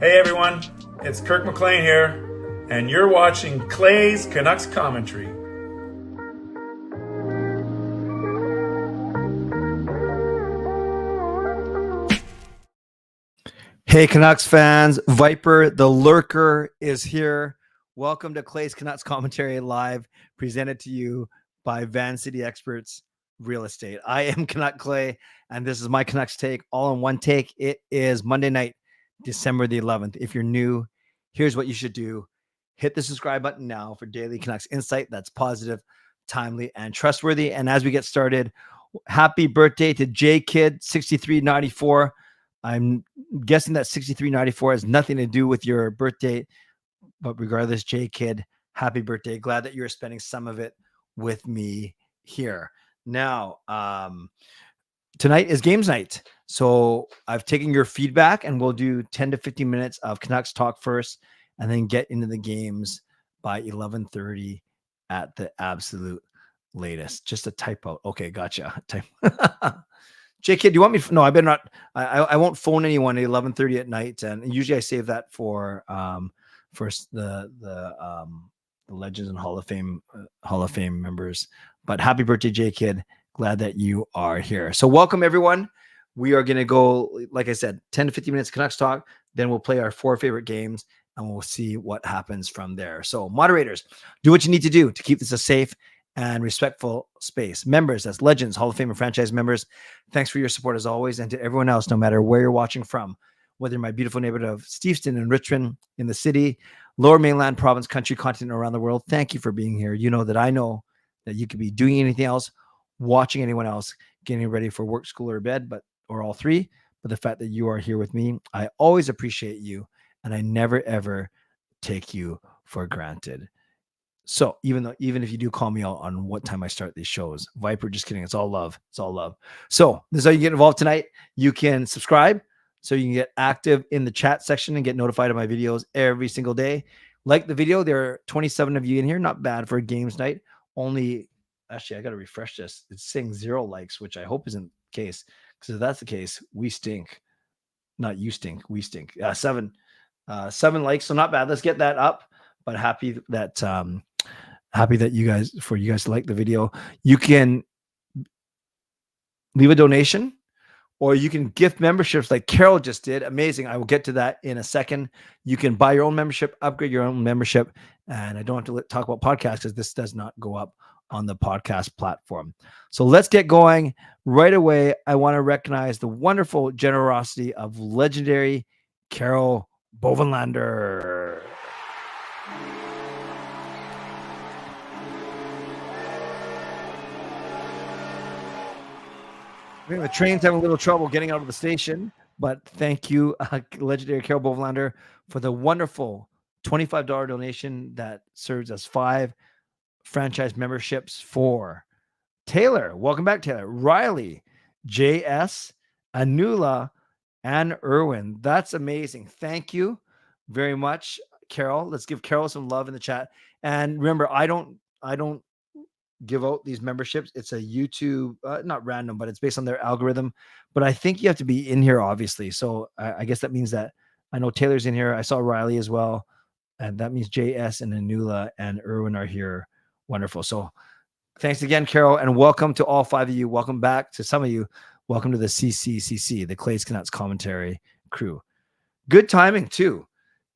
Hey everyone, it's Kirk McLean here, and you're watching Clay's Canucks Commentary. Hey Canucks fans, Viper the Lurker is here. Welcome to Clay's Canucks Commentary Live, presented to you by Van City Experts Real Estate. I am Canuck Clay, and this is my Canucks take, all in one take. It is Monday night, December the 11th. If you're new, here's what you should do. Hit the subscribe button now for daily Canucks insight that's positive, timely, and trustworthy. And as we get started, happy birthday to J Kid 6394. I'm guessing that 6394 has nothing to do with your birthday, but regardless, J Kid, happy birthday. Glad that you're spending some of it with me here. Now, tonight is games night. So I've taken your feedback and we'll do 10 to 15 minutes of Canucks talk first and then get into the games by 11:30 at the absolute latest. Just a typo. Okay, gotcha. J Kid, do you want me? No, I better not. I won't phone anyone at 11:30 at night. And usually I save that for the Legends and Hall of Fame members. But happy birthday, J Kid. Glad that you are here. So welcome everyone. We are going to go, like I said, 10 to 15 minutes Canucks talk. Then we'll play our 4 favorite games and we'll see what happens from there. So moderators, do what you need to do to keep this a safe and respectful space. Members, that's Legends, Hall of Fame and franchise members, thanks for your support as always. And to everyone else, no matter where you're watching from, whether in my beautiful neighborhood of Steveston and Richmond in the city, Lower Mainland, province, country, continent, around the world, thank you for being here. You know that you could be doing anything else, watching anyone else, getting ready for work, school, or bed, or all three. But the fact that you are here with me, I always appreciate you, and I never ever take you for granted. So even if you do call me out on what time I start these shows, Viper, just kidding. It's all love. It's all love. So this is how you get involved tonight. You can subscribe so you can get active in the chat section and get notified of my videos every single day. Like the video. There are 27 of you in here. Not bad for a games night. Actually, I got to refresh this. It's saying 0 likes, which I hope isn't the case. Because if that's the case, we stink. Not you stink. We stink. 7 likes. So not bad. Let's get that up. But happy that you guys to like the video. You can leave a donation or you can gift memberships like Carol just did. Amazing. I will get to that in a second. You can buy your own membership, upgrade your own membership. And I don't have to talk about podcasts because this does not go up on the podcast platform. So let's get going right away. I want to recognize the wonderful generosity of legendary Carol Bovenlander. The train's having a little trouble getting out of the station, but thank you, legendary Carol Bovenlander, for the wonderful $25 donation that serves as 5 franchise memberships for Taylor. Welcome back, Taylor. Riley, JS, Anula, and Irwin. That's amazing. Thank you very much, Carol. Let's give Carol some love in the chat. And remember, I don't give out these memberships. It's a YouTube, not random, but it's based on their algorithm. But I think you have to be in here, obviously. So I guess that means that I know Taylor's in here. I saw Riley as well. And that means JS and Anula and Irwin are here. Wonderful. So thanks again, Carol, and welcome to all 5 of you. Welcome back to some of you. Welcome to the CCCC, the Clay's Canucks Commentary crew. Good timing too.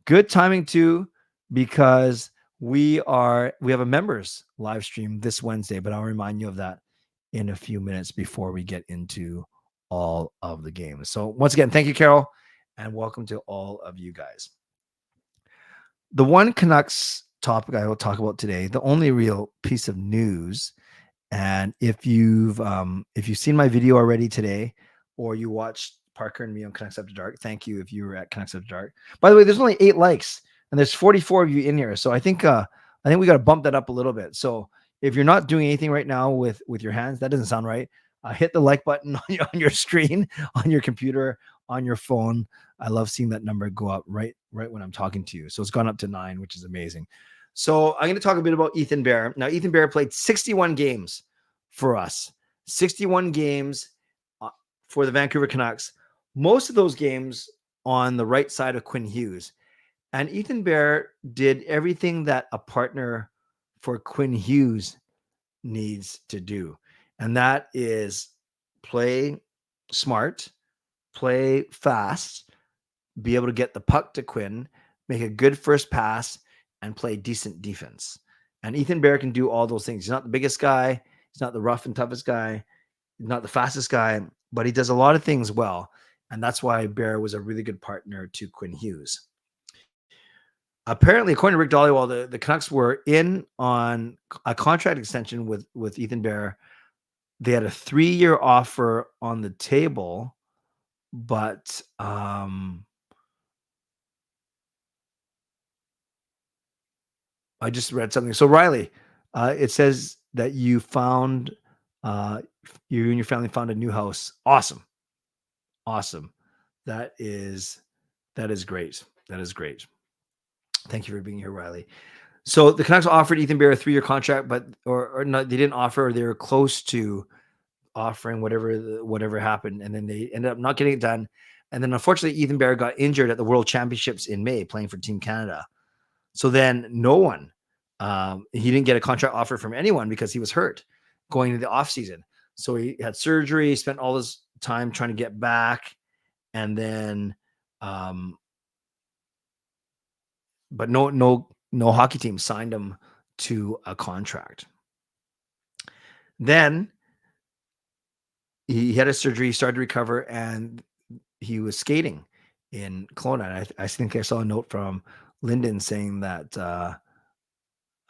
Because we have a members live stream this Wednesday, but I'll remind you of that in a few minutes before we get into all of the games. So once again, thank you, Carol, and welcome to all of you guys. The one Canucks topic I will talk about today, the only real piece of news, and if you've seen my video already today, or you watched Parker and me on Canucks After Dark, thank you if you were at Canucks After Dark. By the way, there's only 8 likes. And there's 44 of you in here. So I think we got to bump that up a little bit. So if you're not doing anything right now with your hands, that doesn't sound right. Hit the like button on your screen, on your computer, on your phone. I love seeing that number go up right when I'm talking to you. So it's gone up to 9, which is amazing. So I'm going to talk a bit about Ethan Bear. Now, Ethan Bear played 61 games for us, 61 games for the Vancouver Canucks. Most of those games on the right side of Quinn Hughes. And Ethan Bear did everything that a partner for Quinn Hughes needs to do. And that is play smart, play fast, be able to get the puck to Quinn, make a good first pass, and play decent defense. And Ethan Bear can do all those things. He's not the biggest guy. He's not the rough and toughest guy. He's not the fastest guy, but he does a lot of things well. And that's why Bear was a really good partner to Quinn Hughes. Apparently, according to Rick Dhaliwal, the Canucks were in on a contract extension with Ethan Bear. They had a 3-year offer on the table, but I just read something. So Riley, it says that you found you and your family found a new house. Awesome. That is great. That is great. Thank you for being here, Riley. So the Canucks offered Ethan Bear a 3-year contract, but or no, they didn't offer. They were close to offering whatever happened, and then they ended up not getting it done. And then unfortunately, Ethan Bear got injured at the World Championships in May, playing for Team Canada. So then no one, he didn't get a contract offer from anyone because he was hurt going into the off season. So he had surgery, spent all his time trying to get back, and then, but no hockey team signed him to a contract. Then he had a surgery, started to recover, and he was skating in Kelowna. I think I saw a note from Lyndon saying that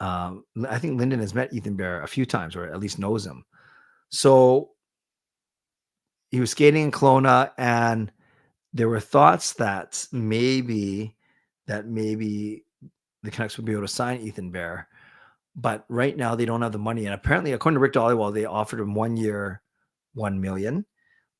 I think Lyndon has met Ethan Bear a few times, or at least knows him. So he was skating in Kelowna, and there were thoughts that maybe the Canucks would be able to sign Ethan Bear, but right now they don't have the money. And apparently, according to Rick Dhaliwal, they offered him 1 year, $1 million,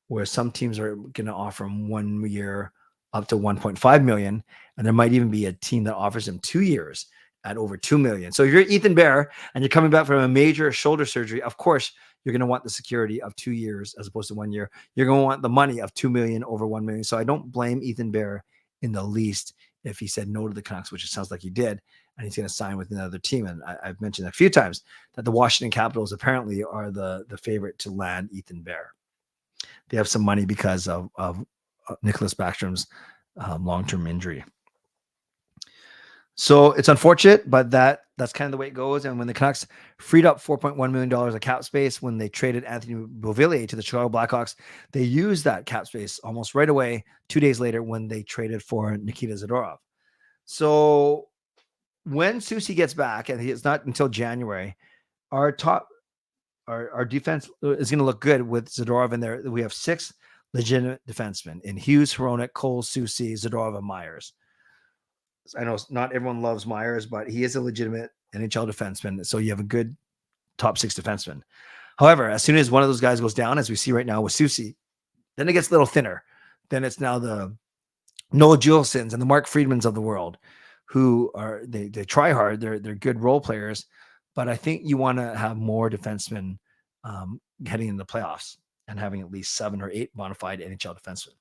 where some teams are going to offer him 1 year up to $1.5 million. And there might even be a team that offers him 2 years at over $2 million. So if you're Ethan Bear and you're coming back from a major shoulder surgery, of course, you're going to want the security of 2 years as opposed to 1 year. You're going to want the money of $2 million over $1 million. So I don't blame Ethan Bear in the least if he said no to the Canucks, which it sounds like he did, and he's going to sign with another team. And I've mentioned a few times that the Washington Capitals apparently are the favorite to land Ethan Bear. They have some money because of Nicholas Backstrom's long-term injury. So it's unfortunate, but that's kind of the way it goes. And when the Canucks freed up $4.1 million of cap space when they traded Anthony Beauvillier to the Chicago Blackhawks, they used that cap space almost right away 2 days later when they traded for Nikita Zadorov. So when Susie gets back, and it's not until January, our defense is going to look good with Zadorov in there. We have 6 legitimate defensemen in Hughes, Hronek, Cole, Susie, Zadorov, and Myers. I know not everyone loves Myers, but he is a legitimate NHL defenseman. So you have a good top 6 defenseman. However, as soon as one of those guys goes down, as we see right now with Susie, then it gets a little thinner. Then it's now the Noah Juelsons and the Mark Friedmans of the world, who are they try hard. They're good role players, but I think you want to have more defensemen heading into the playoffs and having at least 7 or 8 bona fide NHL defensemen.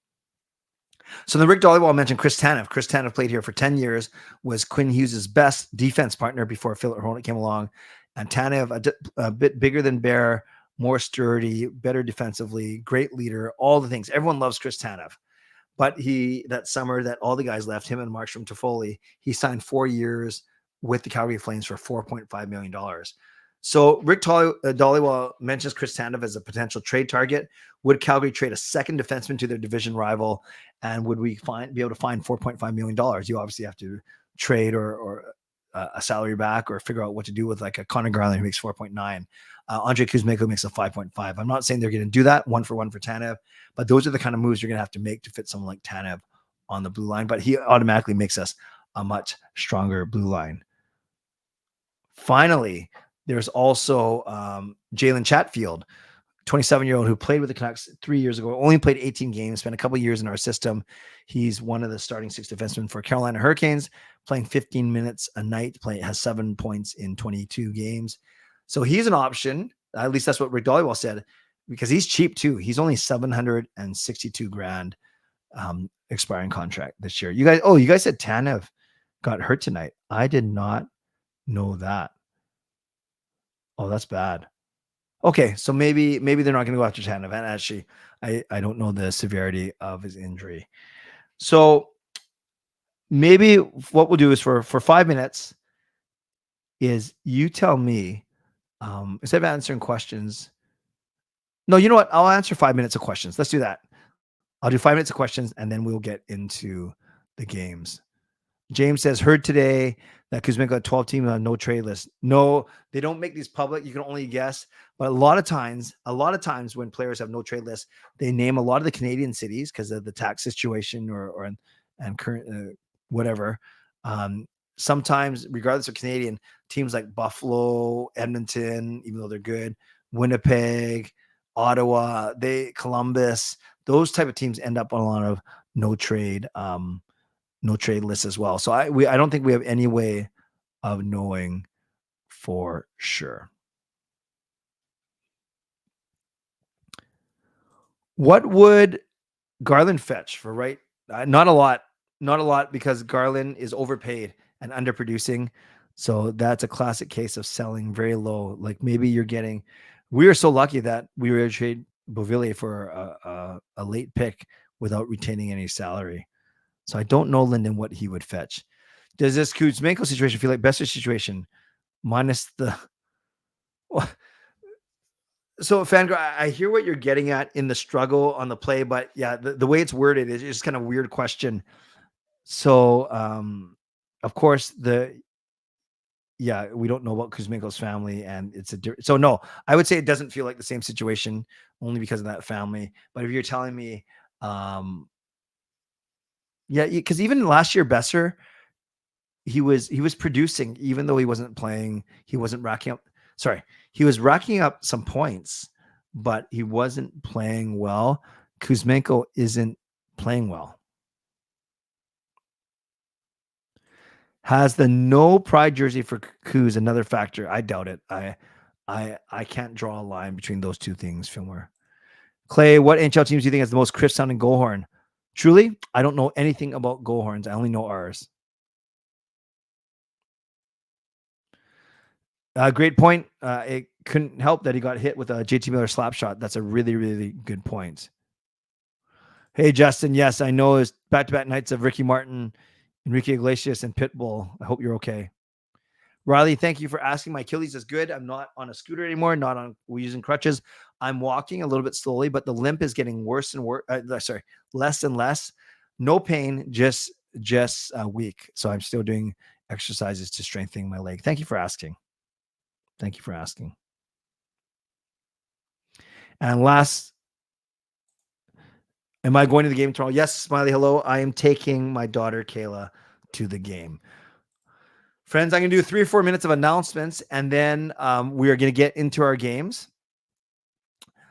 So then Rick Dhaliwal mentioned Chris Tanev. Chris Tanev played here for 10 years, was Quinn Hughes' best defense partner before Philip Hronek came along. And Tanev, a bit bigger than Bear, more sturdy, better defensively, great leader, all the things. Everyone loves Chris Tanev. But that summer that all the guys left, him and Markstrom Toffoli, he signed 4 years with the Calgary Flames for $4.5 million. So Rick Dhaliwal mentions Chris Tanev as a potential trade target. Would Calgary trade a second defenseman to their division rival? And would we be able to find $4.5 million? You obviously have to trade or a salary back or figure out what to do with like a Connor Garland who makes 4.9. Andre Kuzmenko makes a 5.5. I'm not saying they're going to do that 1-for-1 for Tanev, but those are the kind of moves you're going to have to make to fit someone like Tanev on the blue line. But he automatically makes us a much stronger blue line. Finally, there's also Jalen Chatfield, 27-year-old who played with the Canucks 3 years ago, only played 18 games, spent a couple of years in our system. He's one of the starting 6 defensemen for Carolina Hurricanes, playing 15 minutes a night, has 7 points in 22 games. So he's an option. At least that's what Rick Dollywall said, because he's cheap too. He's only $762,000 expiring contract this year. You guys said Tanev got hurt tonight. I did not know that. Oh, that's bad. Okay, so maybe they're not going to go after Tanev. And actually, I don't know the severity of his injury. So maybe what we'll do is for 5 minutes is you tell me, instead of answering questions. No, you know what? I'll answer 5 minutes of questions. Let's do that. I'll do 5 minutes of questions, and then we'll get into the games. James says, heard today that Kuzmenko had 12 teams on no trade list. No, they don't make these public. You can only guess. But a lot of times when players have no trade lists, they name a lot of the Canadian cities because of the tax situation or current whatever. Sometimes, regardless of Canadian, teams like Buffalo, Edmonton, even though they're good, Winnipeg, Ottawa, Columbus, those type of teams end up on a lot of no trade lists as well. So I don't think we have any way of knowing for sure. What would Garland fetch for right? Not a lot because Garland is overpaid and underproducing. So that's a classic case of selling very low. Like maybe you're getting. We are so lucky that we were able to trade Beauvillier for a late pick without retaining any salary. So I don't know, Lyndon, what he would fetch. Does this Kuzmenko situation feel like Besser's situation minus the? So, Fangirl, I hear what you're getting at in the struggle on the play, but yeah, the way it's worded is just kind of a weird question. So, of course, we don't know about Kuzmenko's family, and it's so no, I would say it doesn't feel like the same situation only because of that family. But if you're telling me, because even last year, Besser, he was producing, even though he wasn't playing, he wasn't racking up. Sorry, he was racking up some points, but he wasn't playing well. Kuzmenko isn't playing well. Has the no pride jersey for Kuz another factor? I doubt it. I can't draw a line between those two things, Filmer. Clay, what NHL teams do you think has the most crisp sounding goal horn? Truly, I don't know anything about goal horns. I only know ours. Great point. It couldn't help that he got hit with a JT Miller slap shot. That's a really, really good point. Hey, Justin. Yes, I know it's back-to-back nights of Ricky Martin, Enrique Iglesias, and Pitbull. I hope you're okay. Riley, thank you for asking. My Achilles is good. I'm not on a scooter anymore. We're using crutches. I'm walking a little bit slowly, but the limp is getting worse and worse. Less and less. No pain, just weak. So I'm still doing exercises to strengthen my leg. Thank you for asking. And last, am I going to the game tomorrow? Yes, Smiley, hello. I am taking my daughter, Kayla, to the game. Friends, I'm going to do 3 or 4 minutes of announcements, and then we are going to get into our games.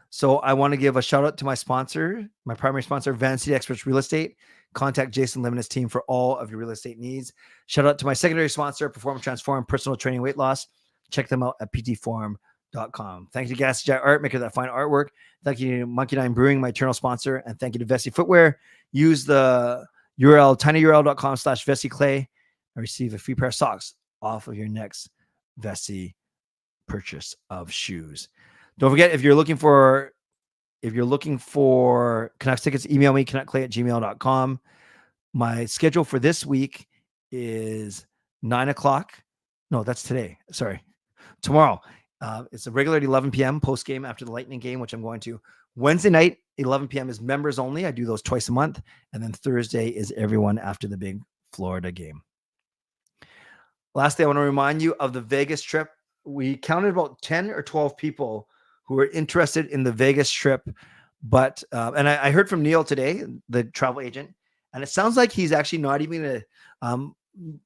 So I want to give a shout out to my sponsor, my primary sponsor, Van City Experts Real Estate. Contact Jason Lim and his team for all of your real estate needs. Shout out to my secondary sponsor, Perform Transform Personal Training Weight Loss. Check them out at ptforum.com. Thank you to Gassy Art, maker of that fine artwork. Thank you to Monkey Nine Brewing, my eternal sponsor. And thank you to Vessi Footwear. Use the URL, tinyurl.com/VessiClay and receive a free pair of socks off of your next Vessi purchase of shoes. Don't forget, if you're looking for Canucks tickets, email me, canuckclay@gmail.com. My schedule for this week is 9:00. No, that's today. Sorry. Tomorrow. It's a regular at 11 p.m. post game after the Lightning game, which I'm going to. Wednesday night, 11 p.m. is members only. I do those twice a month. And then Thursday is everyone after the big Florida game. Lastly, I want to remind you of the Vegas trip. We counted about 10 or 12 people who were interested in the Vegas trip. But, and I heard from Neal today, the travel agent, and it sounds like he's actually not even going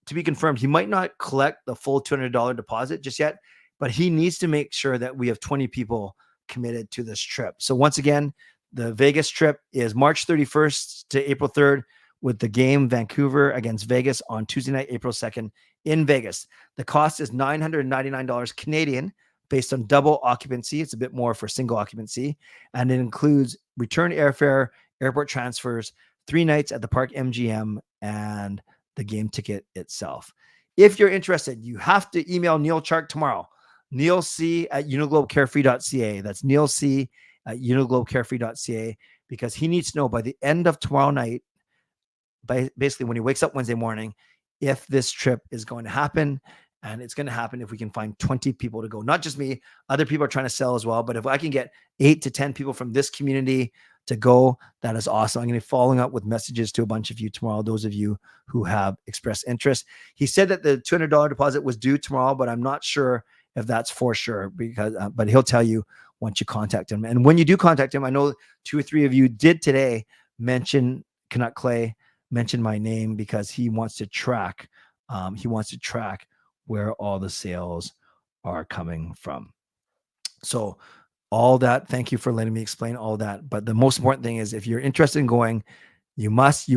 to be confirmed. He might not collect the full $200 deposit just yet, but he needs to make sure that we have 20 people committed to this trip. So once again, the Vegas trip is March 31st to April 3rd with the game Vancouver against Vegas on Tuesday night, April 2nd in Vegas. The cost is $999 Canadian based on double occupancy. It's a bit more for single occupancy. And it includes return airfare, airport transfers, 3 nights at the Park MGM, and the game ticket itself. If you're interested, you have to email Neal Chark tomorrow. nealc@uniglobecarefree.ca. That's nealc@uniglobecarefree.ca, because he needs to know by the end of tomorrow night, basically when he wakes up Wednesday morning, if this trip is going to happen. And it's going to happen if we can find 20 people to go. Not just me, other people are trying to sell as well. But if I can get 8 to 10 people from this community to go, that is awesome. I'm going to be following up with messages to a bunch of you tomorrow, those of you who have expressed interest. He said that the $200 deposit was due tomorrow, but I'm not sure if that's for sure, because but he'll tell you once you contact him. And when you do contact him, I know 2 or 3 of you did today mention Canuck Clay, mention my name, because he wants to track. Where all the sales are coming from. So all that, thank you for letting me explain all that. But the most important thing is, if you're interested in going, you must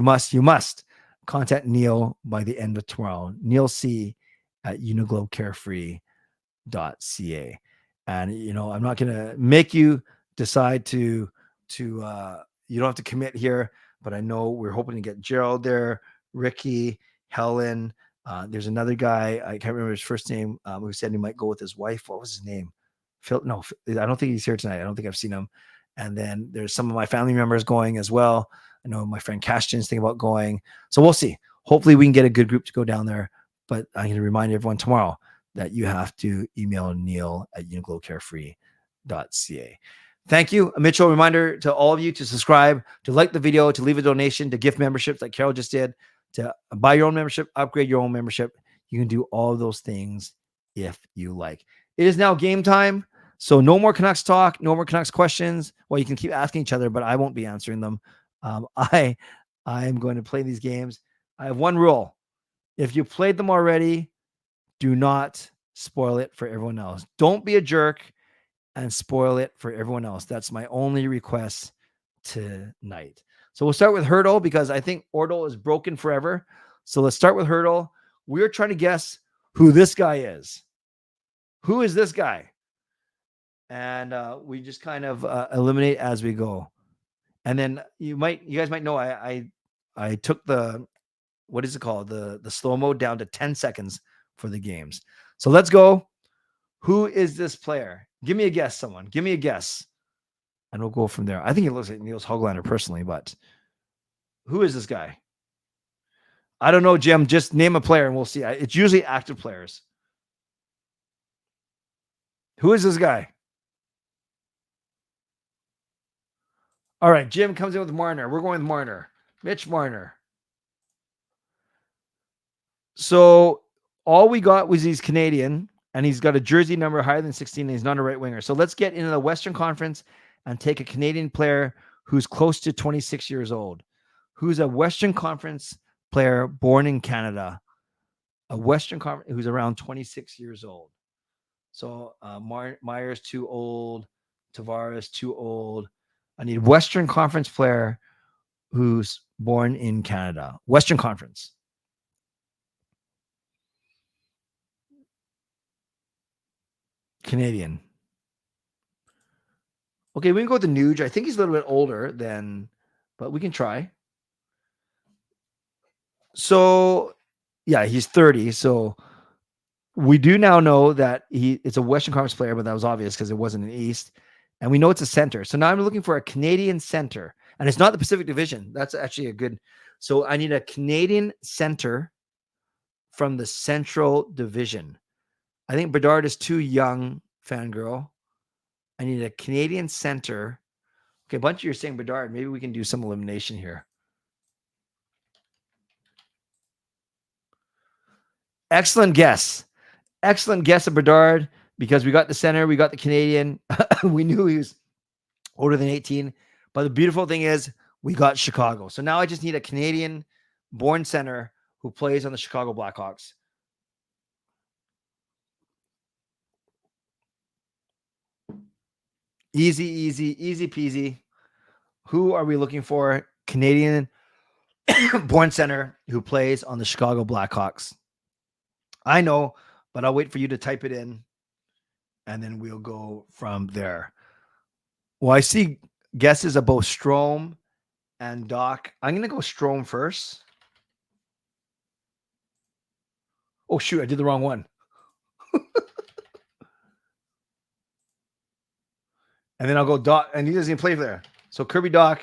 contact Neal by the end of tomorrow. nealc@uniglobecarefree.ca. And, I'm not going to make you decide to you don't have to commit here, but I know we're hoping to get Gerald there, Ricky, Helen. There's another guy, I can't remember his first name, who said he might go with his wife. What was his name? Phil? No, I don't think he's here tonight. I don't think I've seen him. And then there's some of my family members going as well. I know my friend Cashton's thinking about going. So we'll see. Hopefully we can get a good group to go down there. But I'm going to remind everyone tomorrow that you have to email neal@uniglobecarefree.ca. Thank you. A Mitchell reminder to all of you to subscribe, to like the video, to leave a donation, to gift memberships like Carol just did, to buy your own membership, upgrade your own membership. You can do all of those things if you like. It is now game time. So no more Canucks talk, no more Canucks questions. Well, you can keep asking each other, but I won't be answering them. I am going to play these games. I have one rule. If you played them already, do not spoil it for everyone else. Don't be a jerk and spoil it for everyone else. That's my only request tonight. So we'll start with Hurdle, because I think Ordle is broken forever. So let's start with Hurdle. We're trying to guess who this guy is. Who is this guy? And we just kind of eliminate as we go. And then you guys might know I took the, what is it called? The slow-mo down to 10 seconds for the games. So let's go. Who is this player? Give me a guess, someone. Give me a guess. And we'll go from there. I think it looks like Niels Höglander personally, but who is this guy? I don't know, Jim. Just name a player and we'll see. It's usually active players. Who is this guy? All right, Jim comes in with Marner. We're going with Marner. Mitch Marner. So all we got was he's Canadian, and he's got a jersey number higher than 16, and he's not a right winger. So let's get into the Western Conference and take a Canadian player who's close to 26 years old, who's a Western Conference player born in Canada, a Western Conference who's around 26 years old. So Myers too old, Tavares too old. I need Western Conference player who's born in Canada. Western Conference. Canadian. Okay, we can go with the Nuge. I think he's a little bit older than, but we can try. So, yeah, he's 30. So we do now know that it's a Western Conference player, but that was obvious because it wasn't an East. And we know it's a center. So now I'm looking for a Canadian center. And it's not the Pacific Division. That's actually a good. So I need a Canadian center from the Central Division. I think Bedard is too young, fangirl. I need a Canadian center. Okay, a bunch of you are saying Bedard. Maybe we can do some elimination here. Excellent guess. Excellent guess of Bedard, because we got the center, we got the Canadian. We knew he was older than 18. But the beautiful thing is we got Chicago. So now I just need a Canadian-born center who plays on the Chicago Blackhawks. Easy peasy. Who are we looking for? Canadian born center who plays on the Chicago Blackhawks. I know, but I'll wait for you to type it in and then we'll go from there. Well, I see guesses of both Strome and Doc. I'm going to go Strome first. Oh, shoot. I did the wrong one. And then I'll go Doc. And he doesn't even play there. So Kirby Doc.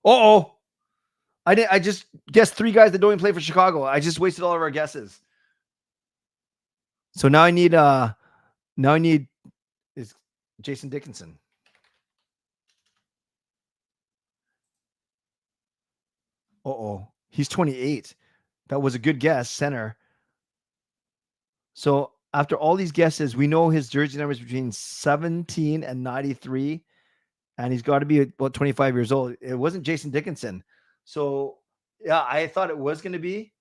Uh-oh. I just guessed 3 guys that don't even play for Chicago. I just wasted all of our guesses. So now I need is Jason Dickinson. Uh-oh. He's 28. That was a good guess, center. So after all these guesses, we know his jersey number is between 17 and 93, and he's got to be about 25 years old. It wasn't Jason Dickinson. So yeah, I thought it was going to be.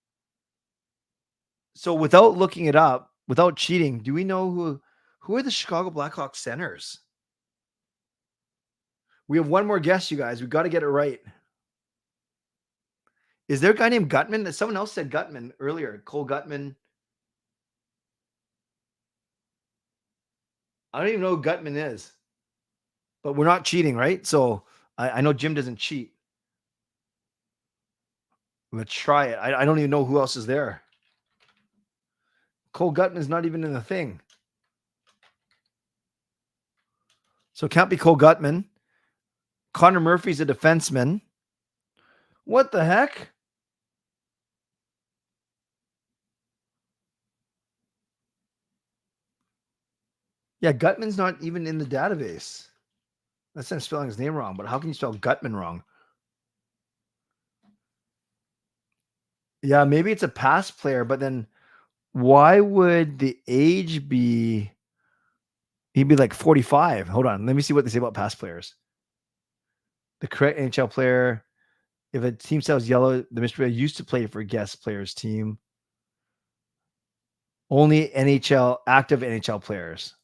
So without looking it up, without cheating, do we know who are the Chicago Blackhawks centers? We have one more guess, you guys. We got to get it right. Is there a guy named Gutman? Someone else said Gutman earlier. Cole Gutman. I don't even know who Gutman is. But we're not cheating, right? So I know Jim doesn't cheat. Let's try it. I don't even know who else is there. Cole Gutman is not even in the thing. So it can't be Cole Gutman. Connor Murphy's a defenseman. What the heck? Yeah, Gutman's not even in the database. That's not spelling his name wrong, but how can you spell Gutman wrong? Yeah, maybe it's a past player, but then why would the age be? He'd be like 45. Hold on. Let me see what they say about past players. The correct NHL player, if a team sells yellow, the mystery player used to play for guest players team. Only active NHL players.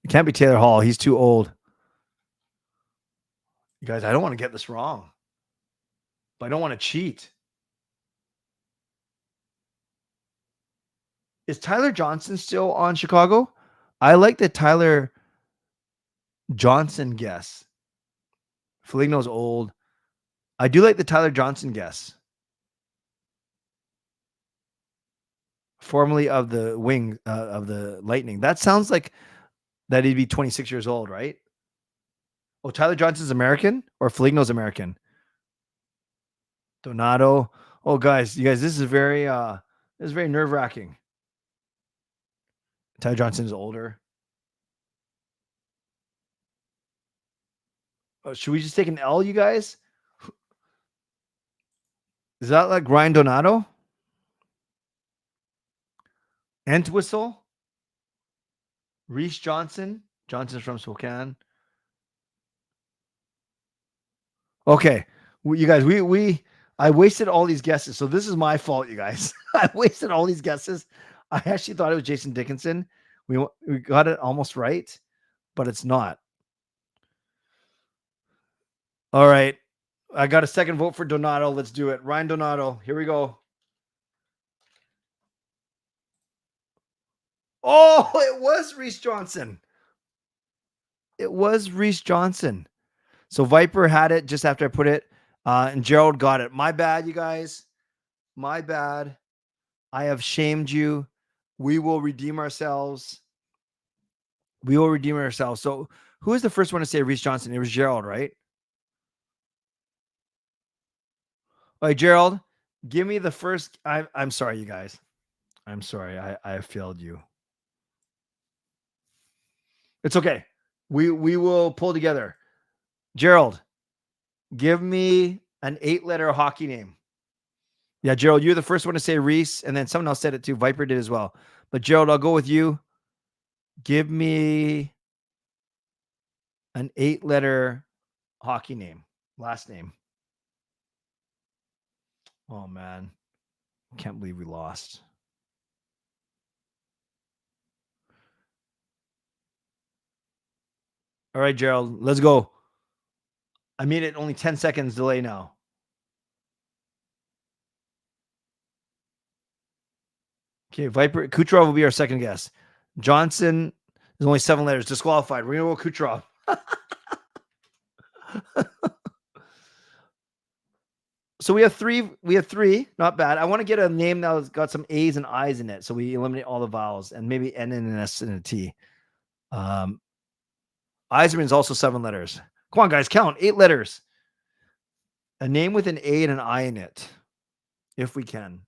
It can't be Taylor Hall. He's too old. You guys, I don't want to get this wrong, but I don't want to cheat. Is Tyler Johnson still on Chicago? I like the Tyler Johnson guess. Foligno's old. I do like the Tyler Johnson guess. Formerly of the wing of the Lightning. That sounds like that he'd be 26 years old, right? Oh, Tyler Johnson's American or Foligno's American? Donato. Oh, guys, you guys, this is very nerve-wracking. Tyler Johnson is older. Oh, should we just take an L, you guys? Is that like Ryan Donato? Entwistle? Reese Johnson? Johnson's from Spokane. Okay. You guys, I wasted all these guesses. So this is my fault, you guys. I wasted all these guesses. I actually thought it was Jason Dickinson. We got it almost right, but it's not. All right. I got a second vote for Donato. Let's do it. Ryan Donato. Here we go. Oh, it was Reese Johnson. It was Reese Johnson. So Viper had it just after I put it, and Gerald got it. My bad, you guys. My bad. I have shamed you. We will redeem ourselves. We will redeem ourselves. So who was the first one to say Reese Johnson? It was Gerald, right? All right, Gerald, give me the first. I'm sorry, you guys. I'm sorry. I have failed you. It's okay. We will pull together. Gerald, give me an 8-letter hockey name. Yeah, Gerald, you're the first one to say Reese, and then someone else said it too. Viper did as well. But Gerald, I'll go with you. Give me an 8-letter hockey name, last name. Oh, man. Can't believe we lost. All right, Gerald, let's go. I made it only 10 seconds delay now. Okay, Viper Kucherov will be our second guess. Johnson is only 7 letters. Disqualified. We're gonna go Kucherov. So we have three. We have three. Not bad. I want to get a name that's got some A's and I's in it, so we eliminate all the vowels and maybe N and an S and a T. Eiserman's also 7 letters. Come on, guys, count 8 letters. A name with an A and an I in it, if we can.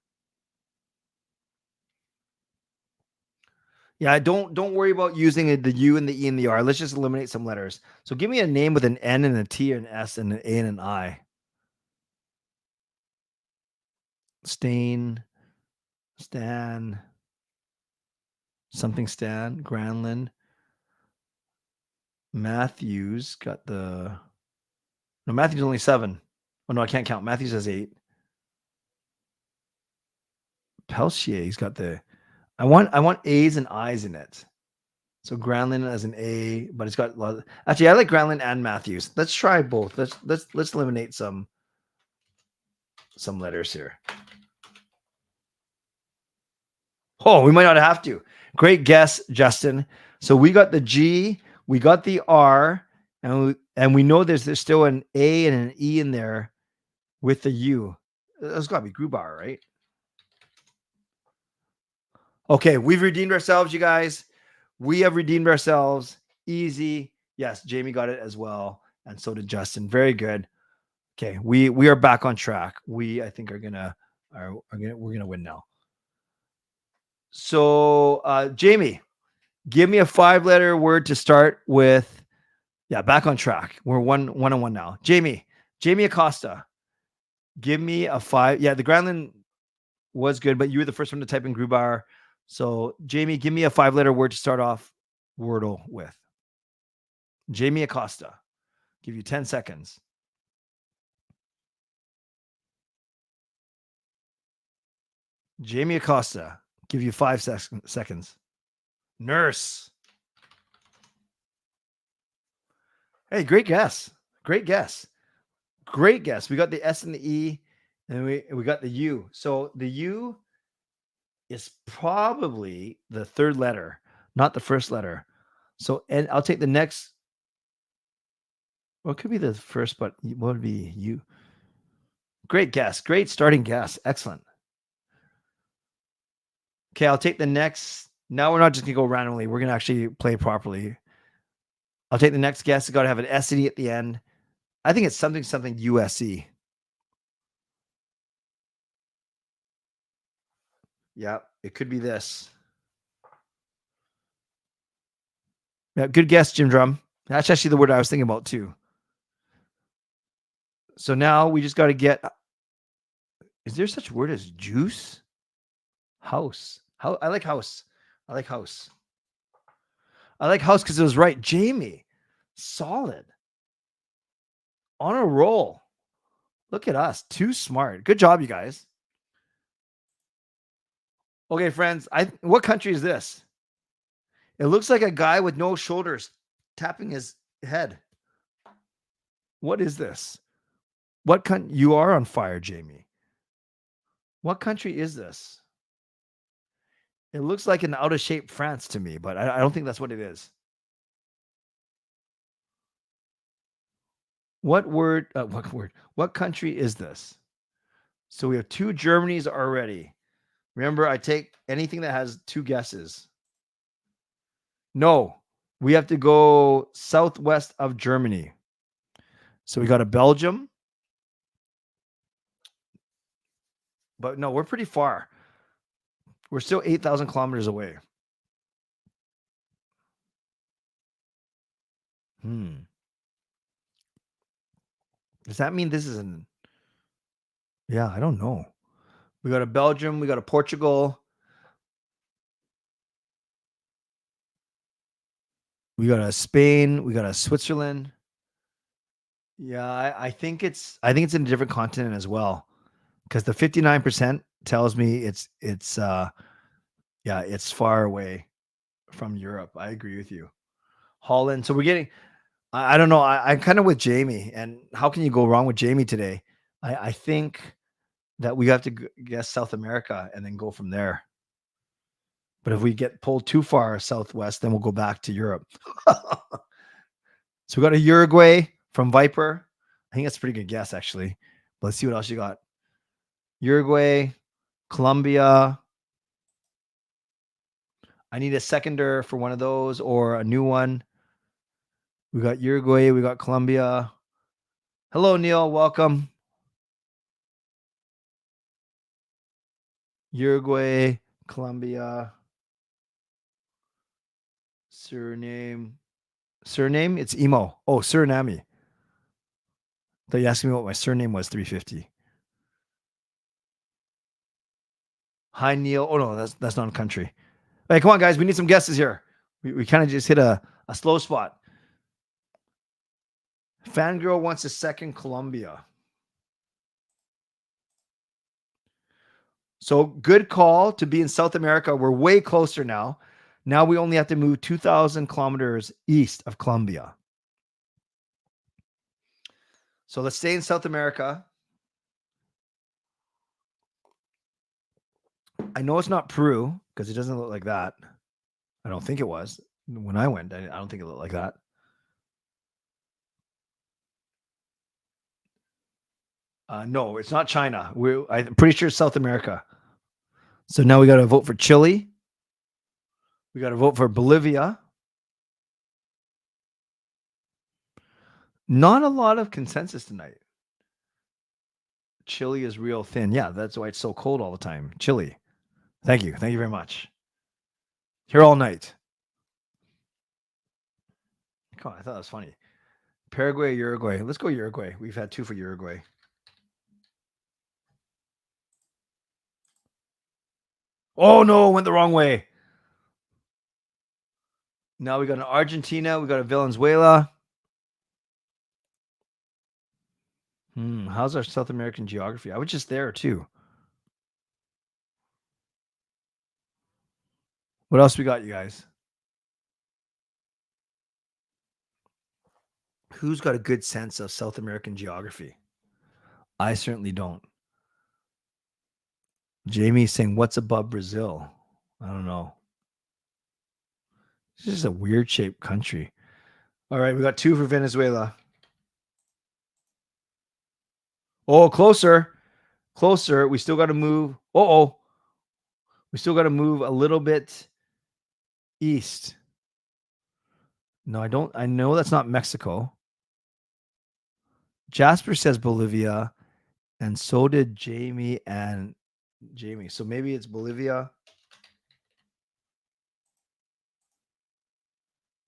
Yeah, don't worry about using the U and the E and the R. Let's just eliminate some letters. So give me a name with an N and a T and an S and an A and an I. Stain, Stan, something Stan, Granlund, Matthews got the. No, Matthews only 7. Oh no, I can't count. Matthews has 8. Pelchier's got the. I want A's and I's in it. So Granlund as an A, but it's got a lot of, actually I like Granlund and Matthews. Let's try both. Let's eliminate some letters here. Oh, we might not have to. Great guess, Justin. So we got the G, we got the R, and we know there's still an A and an E in there with the U. That's got to be Grubauer, right? Okay, we've redeemed ourselves, you guys. We have redeemed ourselves. Easy. Yes, Jamie got it as well, and so did Justin. Very good. Okay, we are back on track. I think we're gonna win now. So, Jamie, give me a 5-letter word to start with. Yeah, back on track. We're one on one now. Jamie Acosta. Give me a 5. Yeah, the Granlund was good, but you were the first one to type in Grubauer. So, Jamie, give me a 5-letter word to start off Wordle with. Jamie Acosta. Give you 10 seconds. Jamie Acosta. Give you 5 seconds. Nurse. Hey, great guess. Great guess. Great guess. We got the S and the E, and we got the U. So the U is probably the 3rd letter, not the 1st letter. So, and I'll take the next. Well, it could be the first, but what would be U? Great guess. Great starting guess. Excellent. Okay, I'll take the next. Now we're not just going to go randomly. We're going to actually play properly. I'll take the next guess. It's got to have an S and E at the end. I think it's something USC. Yeah, it could be this. Yeah, good guess, Jim Drum. That's actually the word I was thinking about too. So now we just got to get. Is there such a word as juice? House. I like house. I like house. I like house because it was right. Jamie, solid. On a roll. Look at us. Too smart. Good job, you guys. Okay, friends. What country is this? It looks like a guy with no shoulders tapping his head. What is this? What country? You are on fire, Jamie. What country is this? It looks like an out of shape France to me, but I don't think that's what it is. What word? What country is this? So we have 2 Germanys already. Remember, I take anything that has 2 guesses. No, we have to go southwest of Germany. So we got a Belgium. But no, we're pretty far. We're still 8,000 kilometers away. Does that mean this is an... Yeah, I don't know. We got a Belgium. We got a Portugal. We got a Spain. We got a Switzerland. Yeah, I think it's in a different continent as well, because the 59% tells me it's far away from Europe. I agree with you. Holland. So we're getting I don't know. I'm kind of with Jamie, and how can you go wrong with Jamie today? I think that we have to guess South America and then go from there. But if we get pulled too far southwest, then we'll go back to Europe. So we got a Uruguay from Viper. I think that's a pretty good guess, actually. But let's see what else you got. Uruguay, Colombia. I need a seconder for one of those or a new one. We got Uruguay. We got Colombia. Hello, Neal. Welcome. Uruguay, Colombia. Surname. It's Emo. Oh, Suriname. Thought you asked me what my surname was. 350. Hi, Neal. Oh no, that's not a country. Hey, come on, guys. We need some guesses here. We kind of just hit a slow spot. Fangirl wants a second Colombia. So good call to be in South America. We're way closer now. Now we only have to move 2,000 kilometers east of Colombia. So let's stay in South America. I know it's not Peru because it doesn't look like that. I don't think it was. When I went, I don't think it looked like that. No, it's not China. I'm pretty sure it's South America. So now we got to vote for Chile. We got to vote for Bolivia. Not a lot of consensus tonight. Chile is real thin. Yeah, that's why it's so cold all the time. Chile. Thank you. Thank you very much. Here all night. Come on, I thought that was funny. Paraguay, Uruguay. Let's go Uruguay. We've had 2 for Uruguay. Oh no, went the wrong way. Now we got an Argentina. We got a Venezuela. How's our South American geography? I was just there too. What else we got, you guys? Who's got a good sense of South American geography? I certainly don't. Jamie's saying, what's above Brazil? I don't know. This is a weird shaped country. All right, we got 2 for Venezuela. Oh, closer. Closer. We still got to move. We still got to move a little bit east. No, I don't. I know that's not Mexico. Jasper says Bolivia, and so did Jamie and Jamie. So maybe it's Bolivia.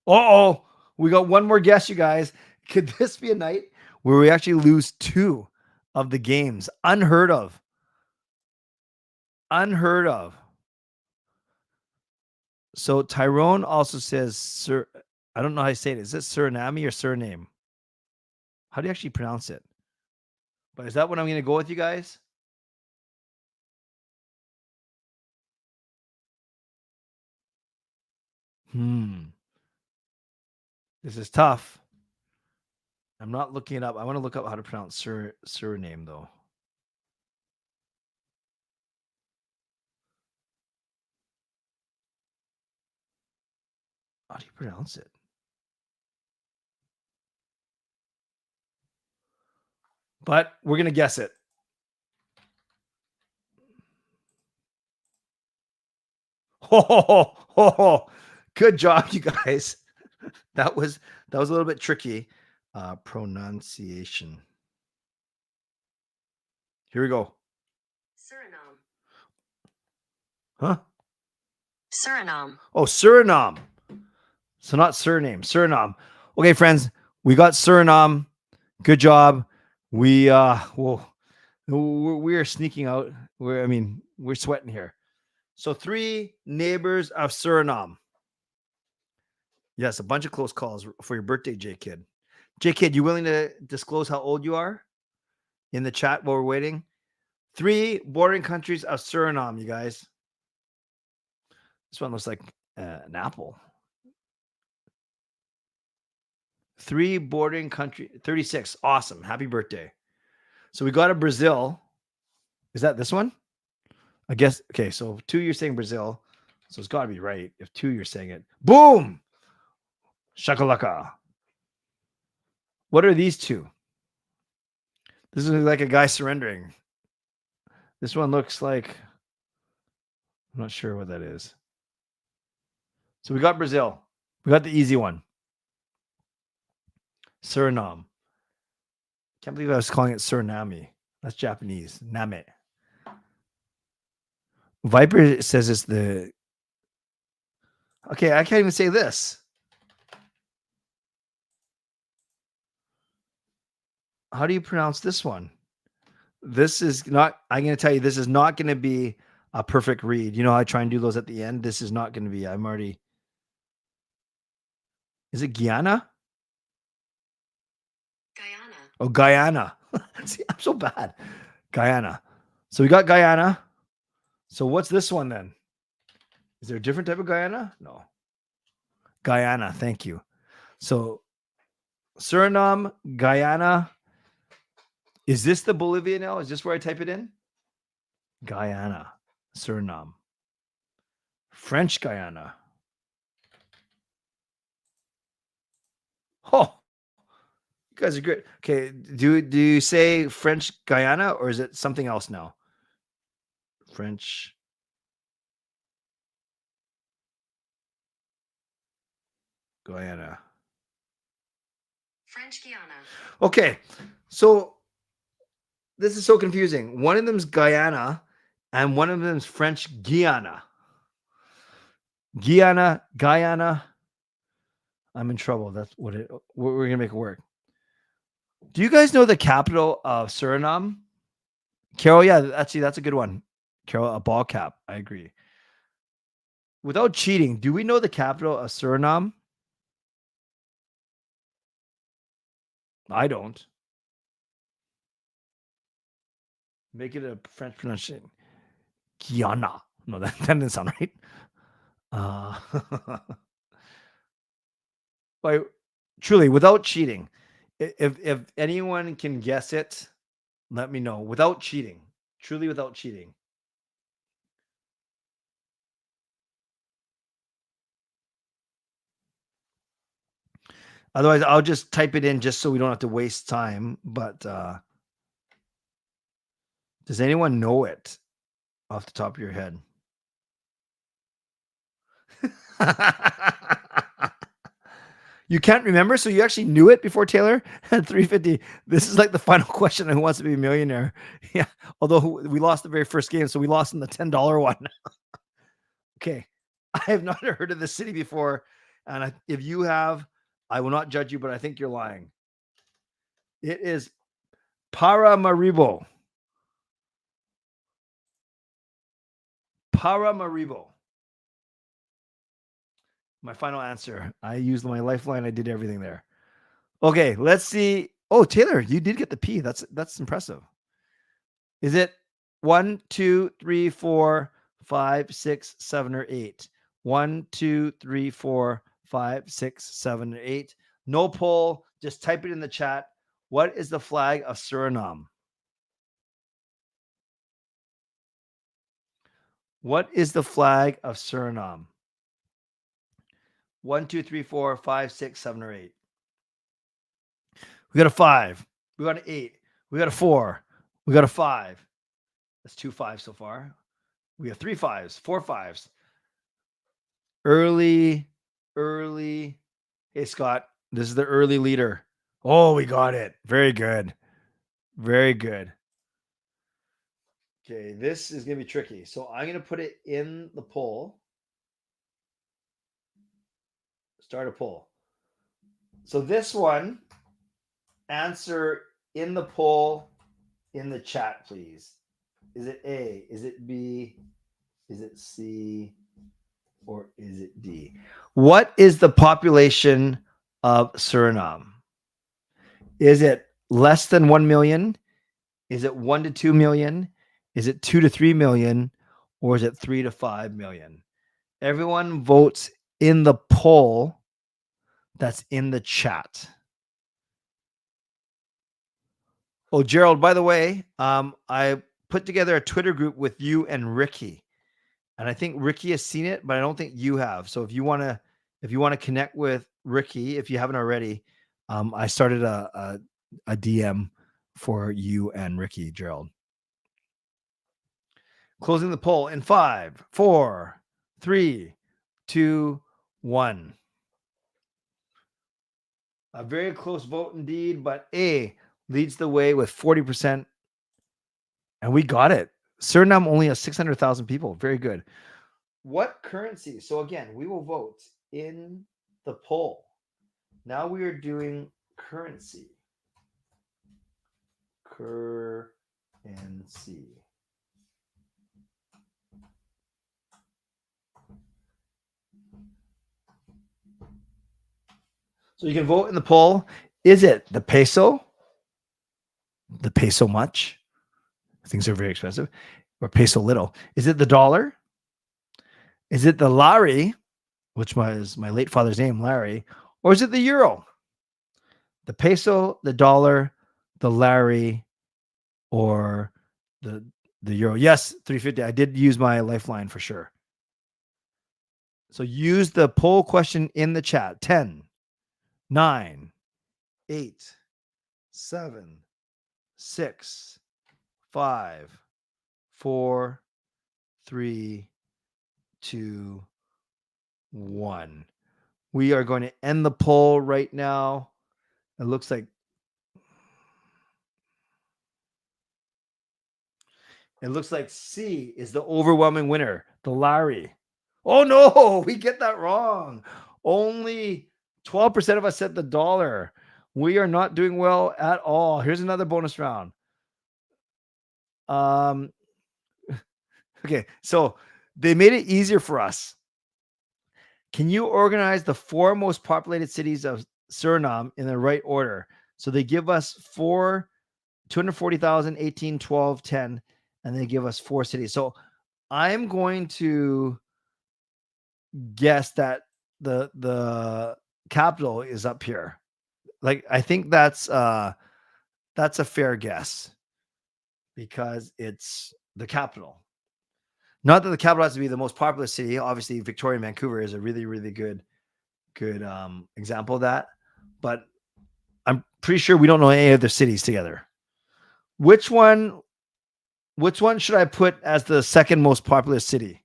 We got one more guess, you guys. Could this be a night where we actually lose 2 of the games? Unheard of. Unheard of. So Tyrone also says, Sir, I don't know how you say it. Is it Suriname or surname? How do you actually pronounce it? But is that what I'm going to go with, you guys? This is tough. I'm not looking it up. I want to look up how to pronounce Suriname, though. How do you pronounce it? But we're going to guess it. Good job, you guys. That was a little bit tricky. Pronunciation. Here we go. Suriname. Huh? Suriname. Oh, Suriname. So not surname, Suriname. Okay, friends, we got Suriname. Good job. We are sneaking out. We're sweating here. So 3 neighbors of Suriname. Yes, a bunch of close calls for your birthday, J-Kid. J-Kid, you willing to disclose how old you are in the chat while we're waiting? 3 bordering countries of Suriname, you guys. This one looks like an apple. 3 bordering country, 36. Awesome. Happy birthday. So we got a Brazil. Is that this one? I guess. Okay. So 2, you're saying Brazil. So it's got to be right. If 2, you're saying it. Boom. Shakalaka. What are these 2? This is like a guy surrendering. This one looks like, I'm not sure what that is. So we got Brazil. We got the easy one. Suriname. Can't believe I was calling it Suriname. That's Japanese. Name. Viper says it's the. Okay, I can't even say this. How do you pronounce this one? This is not, I'm going to tell you, this is not going to be a perfect read. You know, I try and do those at the end. This is not going to be, I'm already. Is it Guyana? Guyana. Oh, Guyana. See, I'm so bad. Guyana. So we got Guyana. So what's this one then? Is there a different type of Guyana? No. Guyana. Thank you. So Suriname, Guyana. Is this the Bolivia now? Is this where I type it in? Guyana, Suriname. French Guyana. Oh, you guys are great. Okay, do you say French Guyana or is it something else now? French Guyana. French Guiana. Okay, so this is so confusing. One of them's Guyana and one of them's French Guiana. Guyana. I'm in trouble. That's what we're gonna make it work. Do you guys know the capital of Suriname? Carol, yeah, actually, that's a good one. Carol, a ball cap. I agree. Without cheating, do we know the capital of Suriname? I don't. Make it a French pronunciation. Guyana. No, that didn't sound right. But truly, without cheating, if anyone can guess it, let me know. Without cheating, truly without cheating. Otherwise, I'll just type it in just so we don't have to waste time. But does anyone know it off the top of your head? You can't remember, so you actually knew it before Taylor at 350. This is like the final question on Who Wants to Be a Millionaire. Yeah, although we lost the very first game, so we lost in the $10 one. Okay, I have not heard of this city before, and if you have, I will not judge you, but I think you're lying. It is Paramaribo. Paramaribo. My final answer. I used my lifeline. I did everything there. Okay, let's see. Oh, Taylor, you did get the P. That's impressive. Is it 1, 2, 3, 4, 5, 6, 7, or 8? 1, 2, 3, 4, 5, 6, 7, or 8. No poll. Just type it in the chat. What is the flag of Suriname? What is the flag of Suriname? 1, 2, 3, 4, 5, 6, 7, or 8. We got a 5. We got an 8. We got a 4. We got a 5. That's 2 5s so far. We have 3 5s, 4 5s. Early. Hey, Scott, this is the early leader. Oh, we got it. Very good. Very good. Okay, this is going to be tricky. So I'm going to put it in the poll. Start a poll. So this one, answer in the poll in the chat, please. Is it A? Is it B? Is it C? Or is it D? What is the population of Suriname? Is it less than 1 million? Is it 1 to 2 million? Is it 2 to 3 million? Or is it 3 to 5 million? Everyone votes in the poll that's in the chat. Oh, Gerald, by the way, I put together a Twitter group with you and Ricky. And I think Ricky has seen it, but I don't think you have. So if you want to connect with Ricky, if you haven't already, I started a DM for you and Ricky, Gerald. Closing the poll in 5, 4, 3, 2, 1. A very close vote indeed, but A leads the way with 40%. And we got it. Suriname only has 600,000 people. Very good. What currency? So again, we will vote in the poll. Now we are doing currency. Currency. So you can vote in the poll. Is it the peso? The peso much? Things are very expensive. Or peso little. Is it the dollar? Is it the lari, which was my late father's name, Larry? Or is it the euro? The peso, the dollar, the lari, or the euro? Yes, 350. I did use my lifeline for sure. So use the poll question in the chat. 10, 9, 8, 7, 6, 5, 4, 3, 2, 1. We are going to end the poll right now. It looks like C is the overwhelming winner, the lari. Oh no, we get that wrong. Only 12% of us said the dollar. We are not doing well at all. Here's another bonus round. Okay, so they made it easier for us. Can you organize the 4 most populated cities of Suriname in the right order? So they give us 240,000, 18, 12, 10, and they give us 4 cities. So I'm going to guess that the capital is up here. Like, I think that's a fair guess because it's the capital. Not that the capital has to be the most popular city. Obviously, Victoria and Vancouver is a really, really good example of that. But I'm pretty sure we don't know any other cities together. Which one should I put as the second most popular city?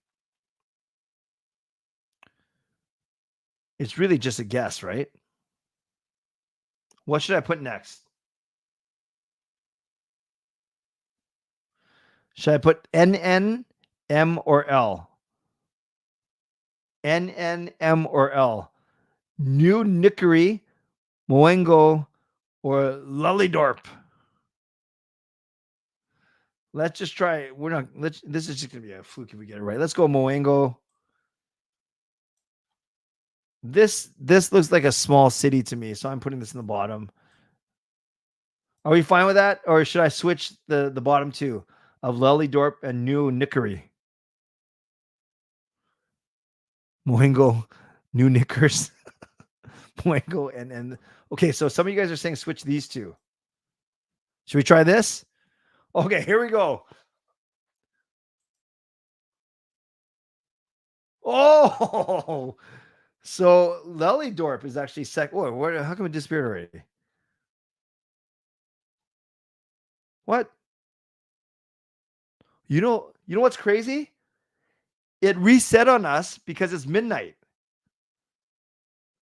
It's really just a guess, right? What should I put next? Should I put NN, M, or L? NN, M, or L? New Nickery, Moengo, or Lullydorp? Let's just try. This is just gonna be a fluke if we get it right. Let's go Moengo. This looks like a small city to me, so I'm putting this in the bottom. Are we fine with that, or should I switch the bottom two of Lullydorp and New Nickery? Moengo, New Knickers, Moengo, and okay. So some of you guys are saying switch these two. Should we try this? Okay, here we go. Oh, so Lullydorp is actually second. Oh, how come it disappeared already? What? You know what's crazy? It reset on us because it's midnight.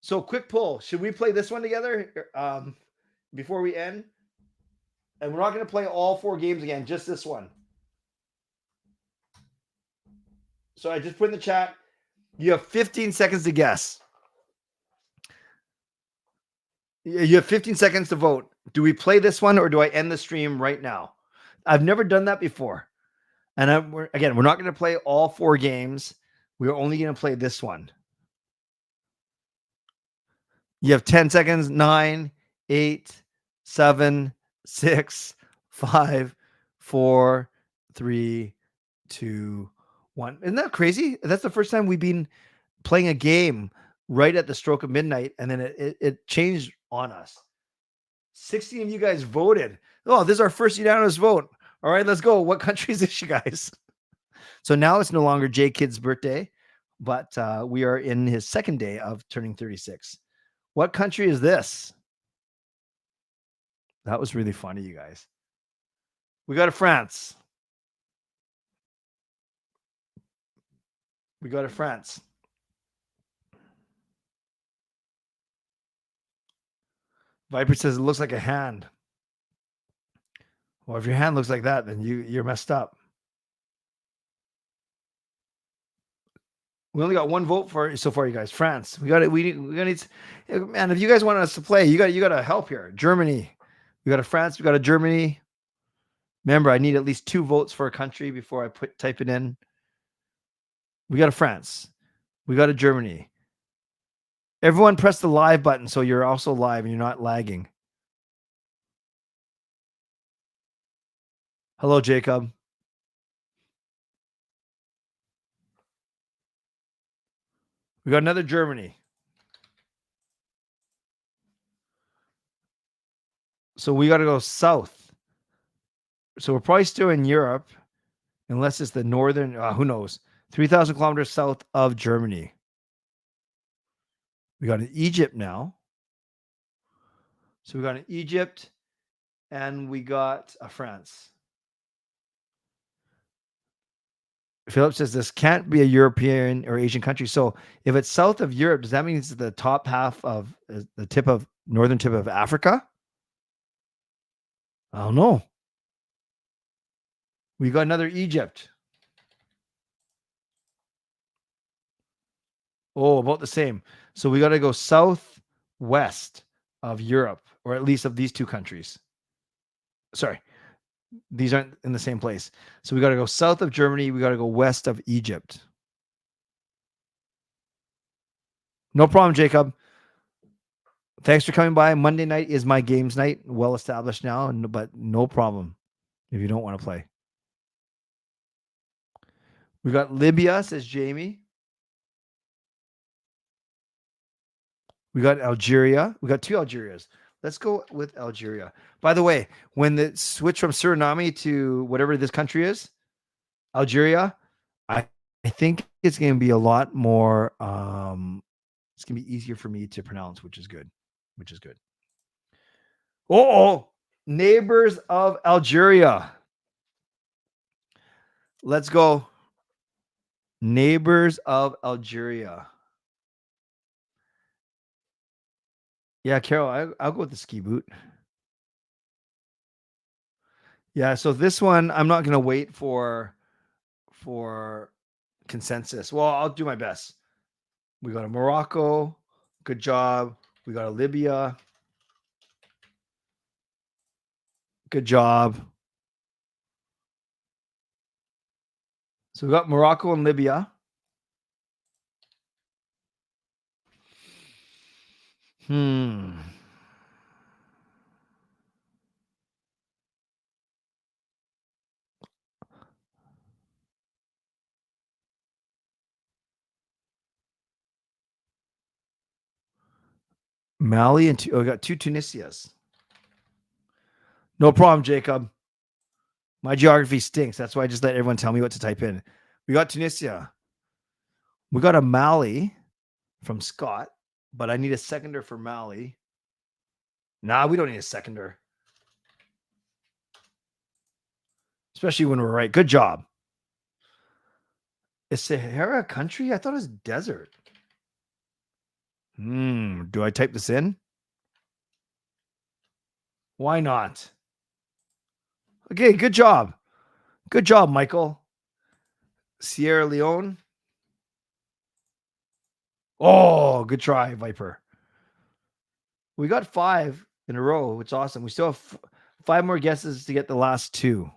So quick poll. Should we play this one together before we end? And we're not going to play all 4 games again, just this one. So I just put in the chat. You have 15 seconds to guess. You have 15 seconds to vote. Do we play this one or do I end the stream right now? I've never done that before. And we're not going to play all 4 games. We're only going to play this one. You have 10 seconds. 9, 8, 7, 6, 5, 4, 3, 2, 1. Isn't that crazy? That's the first time we've been playing a game right at the stroke of midnight, and then it changed on us. 16 of you guys voted. Oh, this is our first unanimous vote. All right, let's go. What country is this, you guys? So now it's no longer J Kid's birthday, but we are in his second day of turning 36. What country is this? That was really funny, you guys. We got a France. We go to France. Viper says it looks like a hand. Well, if your hand looks like that, then you're messed up. We only got one vote for so far, you guys. France. We got it. We got to man. If you guys want us to play, you got to help here. Germany. We got a France. We got a Germany. Remember, I need at least 2 votes for a country before I type it in. We got a France. We got a Germany. Everyone press the live button so you're also live and you're not lagging. Hello, Jacob. We got another Germany. So we got to go south. So we're probably still in Europe, unless it's the northern, who knows, 3,000 kilometers south of Germany. We got an Egypt now. So we got an Egypt and we got a France. Philip says this can't be a European or Asian country. So if it's south of Europe, does that mean it's the top half of the northern tip of Africa? I don't know. We got another Egypt. Oh, about the same. So we got to go southwest of Europe, or at least of these 2 countries. Sorry, these aren't in the same place. So we got to go south of Germany. We got to go west of Egypt. No problem, Jacob. Thanks for coming by. Monday night is my games night. Well established now, but no problem if you don't want to play. We got Libya, says Jamie. We got Algeria. We got 2 Algerias. Let's go with Algeria. By the way, when the switch from Suriname to whatever this country is, Algeria, I think it's going to be a lot more. It's going to be easier for me to pronounce, which is good. Oh, neighbors of Algeria. Let's go. Neighbors of Algeria. Yeah, Carol, I'll go with the ski boot. Yeah, so this one, I'm not going to wait for consensus. Well, I'll do my best. We got a Morocco. Good job. We got a Libya. Good job. So we got Morocco and Libya. Mali and we got 2 Tunisias. No problem, Jacob. My geography stinks. That's why I just let everyone tell me what to type in. We got Tunisia. We got a Mali from Scott, but I need a seconder for Mali. Nah, we don't need a seconder. Especially when we're right. Good job. Is Sahara a country? I thought it was desert. Do I type this in? Why not? Okay, good job. Good job, Michael. Sierra Leone. Oh, good try, Viper. We got 5 in a row. It's awesome. We still have 5 more guesses to get the last 2.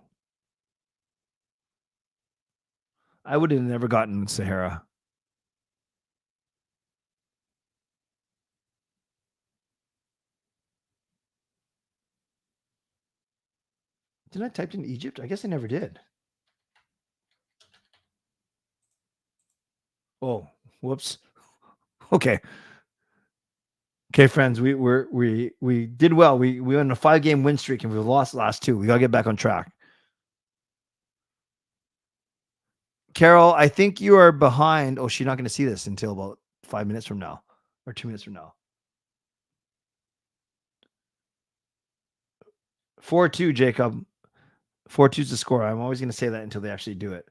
I would have never gotten Sahara. Didn't I type in Egypt? I guess I never did. Oh, whoops. Okay. Okay, friends, we did well. We went on a 5-game win streak and we lost the last 2. We gotta get back on track. Carol, I think you are behind. Oh, she's not going to see this until about 5 minutes from now or 2 minutes from now. 4-2, Jacob. 4-2 is the score. I'm always going to say that until they actually do it.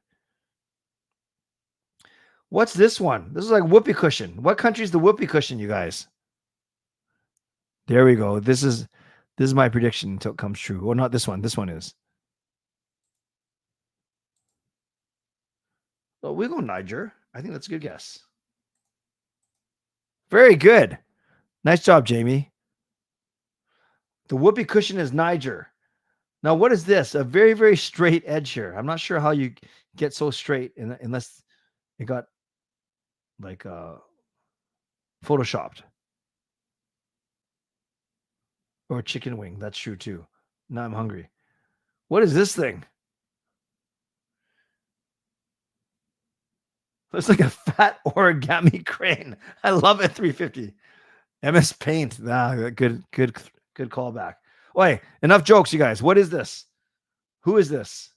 What's this one? This is like whoopee cushion. What country is the whoopee cushion, you guys? There we go. This is my prediction until it comes true. Well, not this one. This one is. Well, we go Niger. I think that's a good guess. Very good. Nice job, Jamie. The whoopee cushion is Niger. Now, what is this? A very, very straight edge here. I'm not sure how you get so straight unless it got like photoshopped. Or chicken wing. That's true too. Now I'm hungry. What is this thing? Looks like a fat origami crane. I love it. 350. MS Paint. Good callback. Oi, enough jokes, you guys. What is this? Who is this?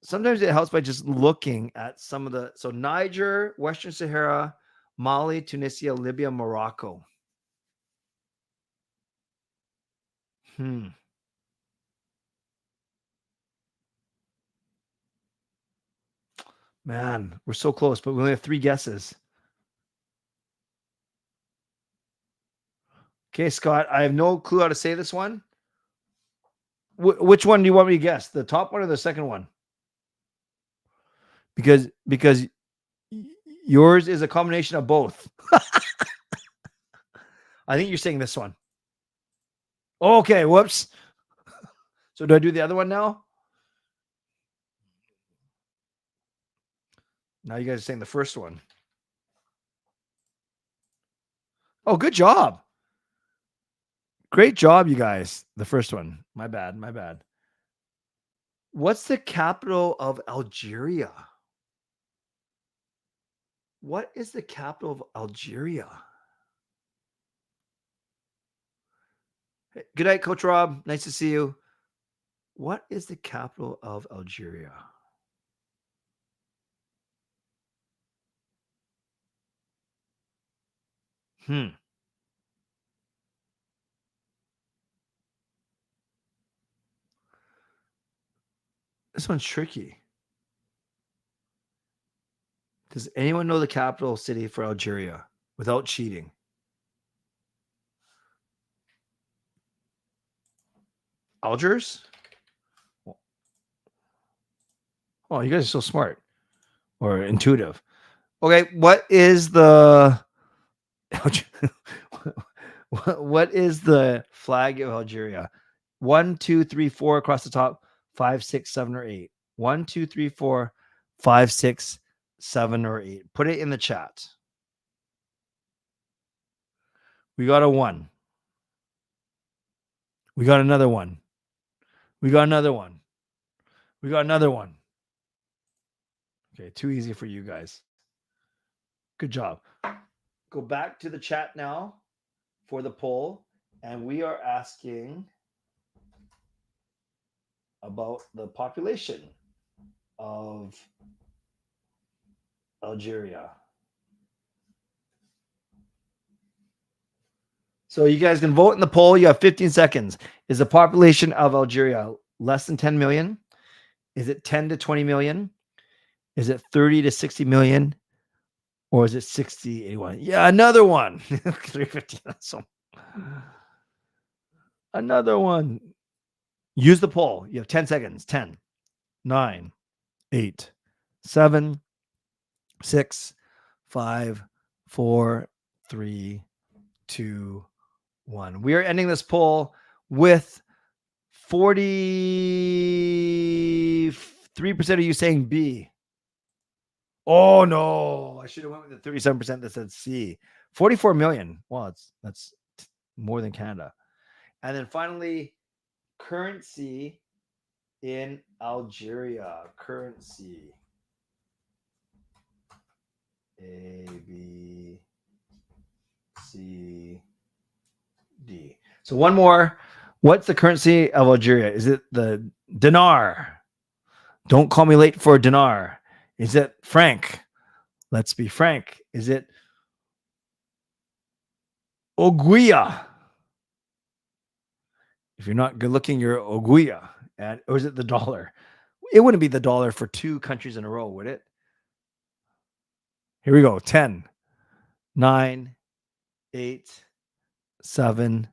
Sometimes it helps by just looking at some of the. So Niger, Western Sahara, Mali, Tunisia, Libya, Morocco. Man, we're so close, but we only have 3 guesses. Okay, Scott, I have no clue how to say this one. Which one do you want me to guess? The top one or the second one? Because yours is a combination of both. I think you're saying this one. Okay, whoops. So do I do the other one now? Now you guys are saying the first one. Oh, good job. Great job, you guys. The first one. My bad. What's the capital of Algeria? What is the capital of Algeria? Hey, good night, Coach Rob. Nice to see you. What is the capital of Algeria? This one's tricky. Does anyone know the capital city for Algeria without cheating? Algiers? Oh, you guys are so smart or intuitive. Okay, what is the what is the flag of Algeria? 1, 2, 3, 4 across the top. 5, 6, 7, or 8. 1, 2, 3, 4, 5, 6, 7, or 8. Put it in the chat. We got a 1. We got another 1. We got another 1. We got another 1. Okay, too easy for you guys. Good job. Go back to the chat now for the poll, and we are asking about the population of Algeria. So you guys can vote in the poll. You have 15 seconds. Is the population of Algeria less than 10 million? Is it 10 to 20 million? Is it 30 to 60 million? Or is it 60, 81? Yeah, another one. 350. So another one. Use the poll. You have 10 seconds. 10, 9, 8, 7, 6, 5, 4, 3, 2, 1. We are ending this poll with 43% of you saying B. Oh no, I should have went with the 37% that said C. 44 million. Well, that's more than Canada. And then finally, currency in Algeria. Currency. A, B, C, C, D. So one more. What's the currency of Algeria? Is it the dinar? Don't call me late for a dinar. Is it franc? Let's be frank. Is it Oguia? If you're not good looking, you're Oguia. And or is it the dollar? It wouldn't be the dollar for 2 countries in a row, would it? Here we go. 10, 9, 8, 7,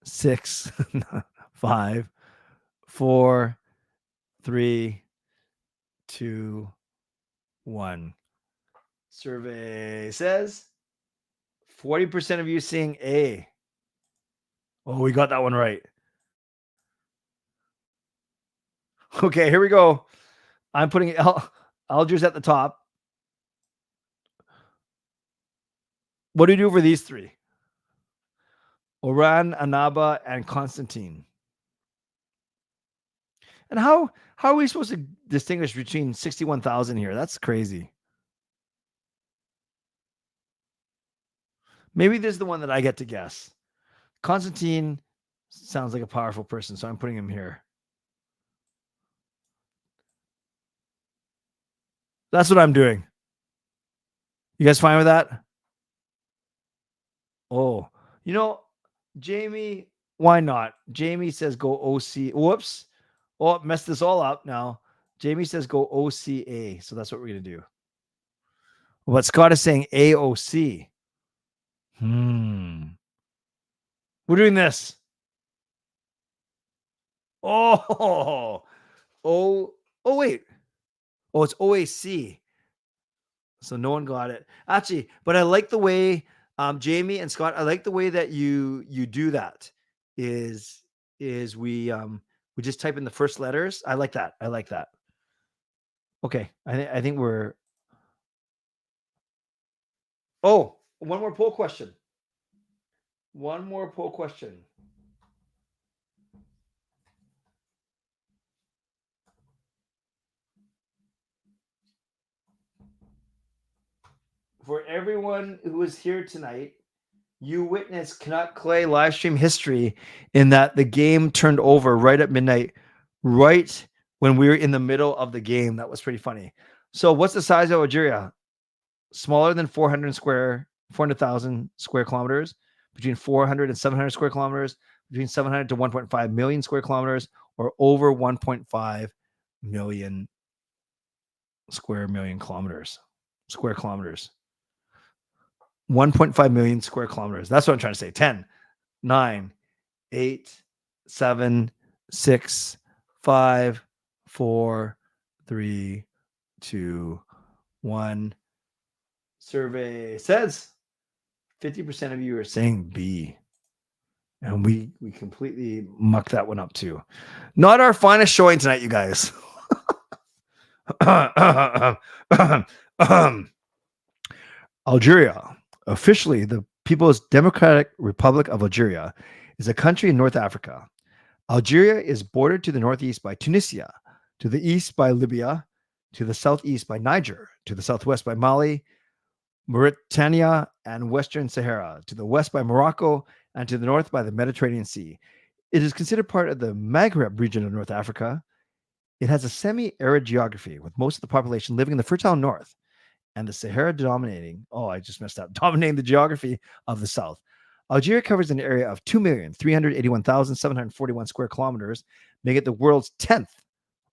6, 5, 4, 3, 2, 1. Survey says 40% of you saying A. Oh, we got that one right. Okay, here we go. I'm putting Algiers at the top. What do we do for these 3? Oran, Annaba, and Constantine. And how are we supposed to distinguish between 61,000 here? That's crazy. Maybe this is the one that I get to guess. Constantine sounds like a powerful person, so I'm putting him here. That's what I'm doing. You guys fine with that? Oh, Jamie, why not? Jamie says go OC. Whoops. Oh, messed this all up now. Jamie says go OCA. So that's what we're going to do. But Scott is saying AOC. We're doing this. Oh, wait. Oh, it's OAC. So no one got it. Actually, but I like the way Jamie and Scott, I like the way that you do that. Is we just type in the first letters. I like that. Okay. I think we're Oh, one more poll question. For everyone who is here tonight, you witnessed Canuck Clay live stream history in that the game turned over right at midnight, right when we were in the middle of the game. That was pretty funny. So what's the size of Algeria? Smaller than 400,000 square kilometers, between 400 and 700 square kilometers, between 700 to 1.5 million square kilometers, or over 1.5 million square kilometers. 1.5 million square kilometers. That's what I'm trying to say. 10, 9, 8, 7, 6, 5, 4, 3, 2, 1. Survey says 50% of you are saying B. And we completely mucked that one up too. Not our finest showing tonight, you guys. Algeria, officially the People's Democratic Republic of Algeria, is a country in North Africa. Algeria is bordered to the northeast by Tunisia, to the east by Libya, to the southeast by Niger, to the southwest by Mali, Mauritania, and Western Sahara, to the west by Morocco, and to the north by the Mediterranean Sea. It is considered part of the Maghreb region of North Africa. It has a semi-arid geography, with most of the population living in the fertile north, and the Sahara dominating the geography of the south. Algeria covers an area of 2,381,741 square kilometers, making it the world's 10th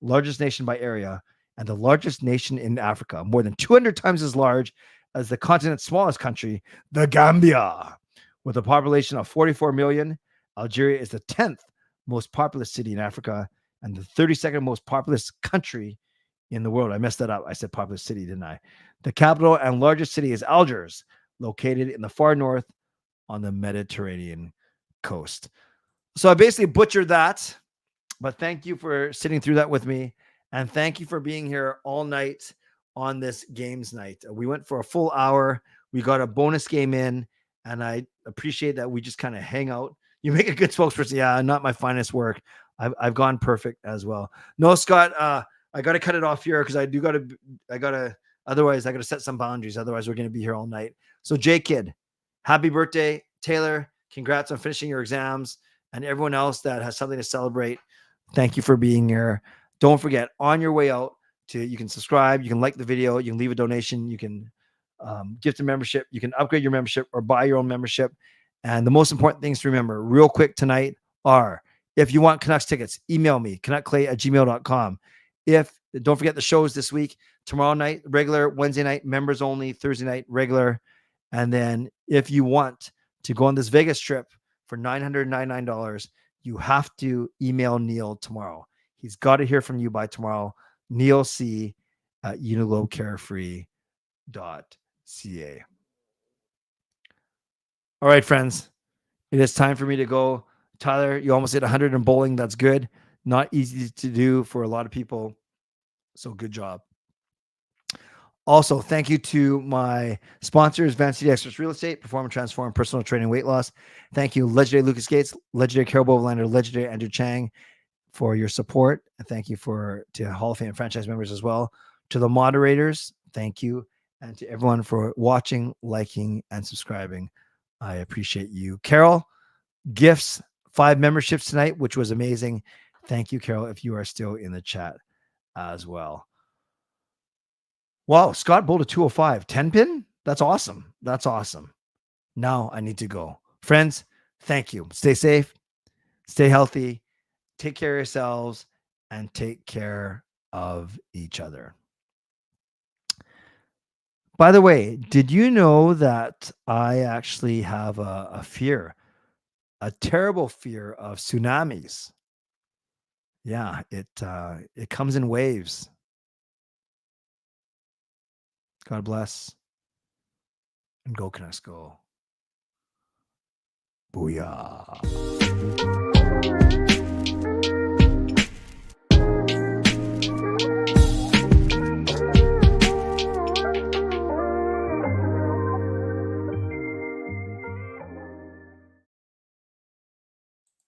largest nation by area and the largest nation in Africa, more than 200 times as large as the continent's smallest country, the Gambia. With a population of 44 million, Algeria is the 10th most populous city in Africa and the 32nd most populous country in the world. I messed that up. I said populous city, didn't I? The capital and largest city is Algiers, located in the far north on the Mediterranean coast. So I basically butchered that, but thank you for sitting through that with me. And thank you for being here all night on this games night. We went for a full hour. We got a bonus game in, and I appreciate that we just kind of hang out. You make a good spokesperson. Yeah, not my finest work. I've gone perfect as well. No, Scott, I got to cut it off here because otherwise I got to set some boundaries. Otherwise we're going to be here all night. So J Kid, Happy birthday, Taylor. Congrats on finishing your exams. And everyone else that has something to celebrate, thank you for being here. Don't forget, on your way out, you can subscribe, you can like the video, you can leave a donation, you can gift a membership, you can upgrade your membership or buy your own membership. And the most important things to remember real quick tonight are, if you want Canucks tickets, email me, canuckclay@gmail.com. Don't forget the shows this week, tomorrow night, regular, Wednesday night, members only, Thursday night, regular. And then if you want to go on this Vegas trip for $999, you have to email Neal tomorrow. He's got to hear from you by tomorrow. Neal C at uniglobecarefree.ca. All right, friends, it is time for me to go. Tyler, you almost hit 100 in bowling. That's good. Not easy to do for a lot of people. So good job. Also, thank you to my sponsors, Van City Experts Real Estate, Perform and Transform, Personal Training, Weight Loss. Thank you, Legendary Lucas Gates, Legendary Carol Bovelander, Legendary Andrew Chang, for your support. And thank you to Hall of Fame franchise members as well. To the moderators, thank you. And to everyone for watching, liking, and subscribing. I appreciate you. Carol, gifts, 5 memberships tonight, which was amazing. Thank you, Carol, if you are still in the chat as well. Wow, Scott bowled a 205. 10 pin? That's awesome. That's awesome. Now I need to go. Friends, thank you. Stay safe, stay healthy, take care of yourselves, and take care of each other. By the way, did you know that I actually have a fear, a terrible fear of tsunamis? Yeah, it comes in waves. God bless. And go Canucks go. Booyah.